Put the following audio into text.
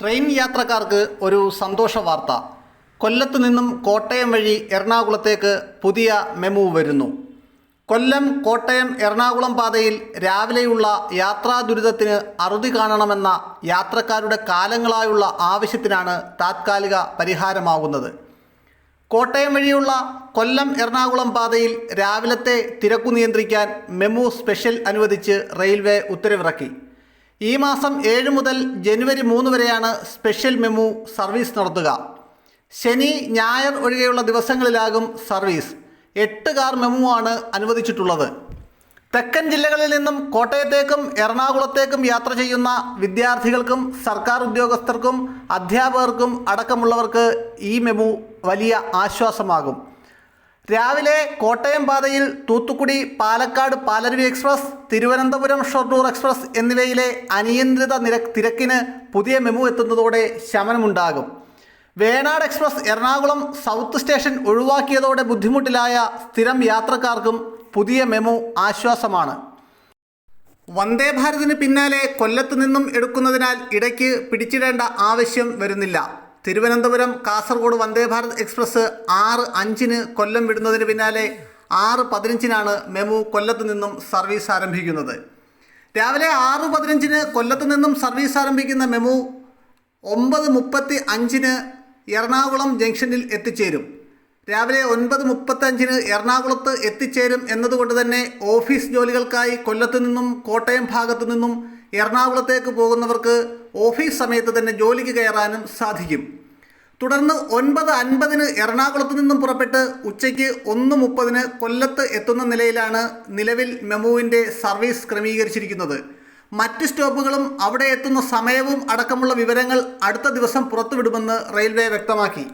Train യാത്രക്കാർക്ക് ഒരു സന്തോഷ വാർത്ത. കൊല്ലത്ത് നിന്നും കോട്ടയം വഴി എറണാകുളത്തേക്ക് പുതിയ മെമു വരുന്നു. കൊല്ലം കോട്ടയം എറണാകുളം പാതയിൽ രാവിലെയുള്ള യാത്രാ ദുരിതത്തിന് അറുതി കാണണമെന്ന യാത്രക്കാരുടെ കാലങ്ങളായുള്ള ആവശ്യത്തിനാണ് താത്കാലിക പരിഹാരമാകുന്നത്. കോട്ടയം വഴിയുള്ള കൊല്ലം എറണാകുളം പാതയിൽ രാവിലത്തെ തിരക്കു നിയന്ത്രിക്കാൻ മെമു സ്പെഷ്യൽ അനുവദിച്ച് റെയിൽവേ ഉത്തരവിറക്കി. ഈ മാസം 7 മുതൽ ജനുവരി 3 വരെയാണ് സ്പെഷ്യൽ മെമു സർവീസ് നടത്തുക. ശനി, ഞായർ ഒഴികെയുള്ള ദിവസങ്ങളിലാകും സർവീസ്. 8 കാർ മെമു ആണ് അനുവദിച്ചിട്ടുള്ളത്. തെക്കൻ ജില്ലകളിൽ നിന്നും കോട്ടയത്തേക്കും എറണാകുളത്തേക്കും യാത്ര ചെയ്യുന്ന വിദ്യാർത്ഥികൾക്കും സർക്കാർ ഉദ്യോഗസ്ഥർക്കും അധ്യാപകർക്കും അടക്കമുള്ളവർക്ക് ഈ മെമു വലിയ ആശ്വാസമാകും. രാവിലെ കോട്ടയം പാതയിൽ തൂത്തുക്കുടി, പാലക്കാട് പാലരുവി എക്സ്പ്രസ്, തിരുവനന്തപുരം ഷൊർണൂർ എക്സ്പ്രസ് എന്നിവയിലെ അനിയന്ത്രിത തിരക്കിന് പുതിയ മെമു എത്തുന്നതോടെ ശമനമുണ്ടാകും. Venad express Ernakulam south station ഒഴിവാക്കിയതോടെ ബുദ്ധിമുട്ടിലായ സ്ഥിരം യാത്രക്കാർക്കും പുതിയ മെമു ആശ്വാസമാണ്. വന്ദേ ഭാരതിന് പിന്നാലെ കൊല്ലത്ത് നിന്നും എടുക്കുന്നതിനാൽ ഇടയ്ക്ക് പിടിച്ചിടേണ്ട ആവശ്യം വരുന്നില്ല. തിരുവനന്തപുരം കാസർഗോഡ് വന്ദേ ഭാരത് എക്സ്പ്രസ് 6:05 കൊല്ലം വിടുന്നതിന് പിന്നാലെ 6:15 മെമു കൊല്ലത്ത് നിന്നും സർവീസ് ആരംഭിക്കുന്നത്. രാവിലെ 6:15 കൊല്ലത്ത് നിന്നും സർവീസ് ആരംഭിക്കുന്ന മെമു 9:35 എറണാകുളം ജംഗ്ഷനിൽ എത്തിച്ചേരും. രാവിലെ 9:35 എറണാകുളത്ത് എത്തിച്ചേരും എന്നതുകൊണ്ട് തന്നെ ഓഫീസ് ജോലികൾക്കായി കൊല്ലത്ത് നിന്നും കോട്ടയം ഭാഗത്തു നിന്നും എറണാകുളത്തേക്ക് പോകുന്നവർക്ക് ഓഫീസ് സമയത്ത് തന്നെ ജോലിക്ക് കയറാനും സാധിക്കും. തുടർന്ന് 9:50 എറണാകുളത്ത് നിന്നും പുറപ്പെട്ട് ഉച്ചയ്ക്ക് 1:30 കൊല്ലത്ത് എത്തുന്ന നിലയിലാണ് നിലവിൽ മെമുവിൻ്റെ സർവീസ് ക്രമീകരിച്ചിരിക്കുന്നത്. മറ്റ് സ്റ്റോപ്പുകളും അവിടെ എത്തുന്ന സമയവും അടക്കമുള്ള വിവരങ്ങൾ അടുത്ത ദിവസം പുറത്തുവിടുമെന്ന് റെയിൽവേ വ്യക്തമാക്കി.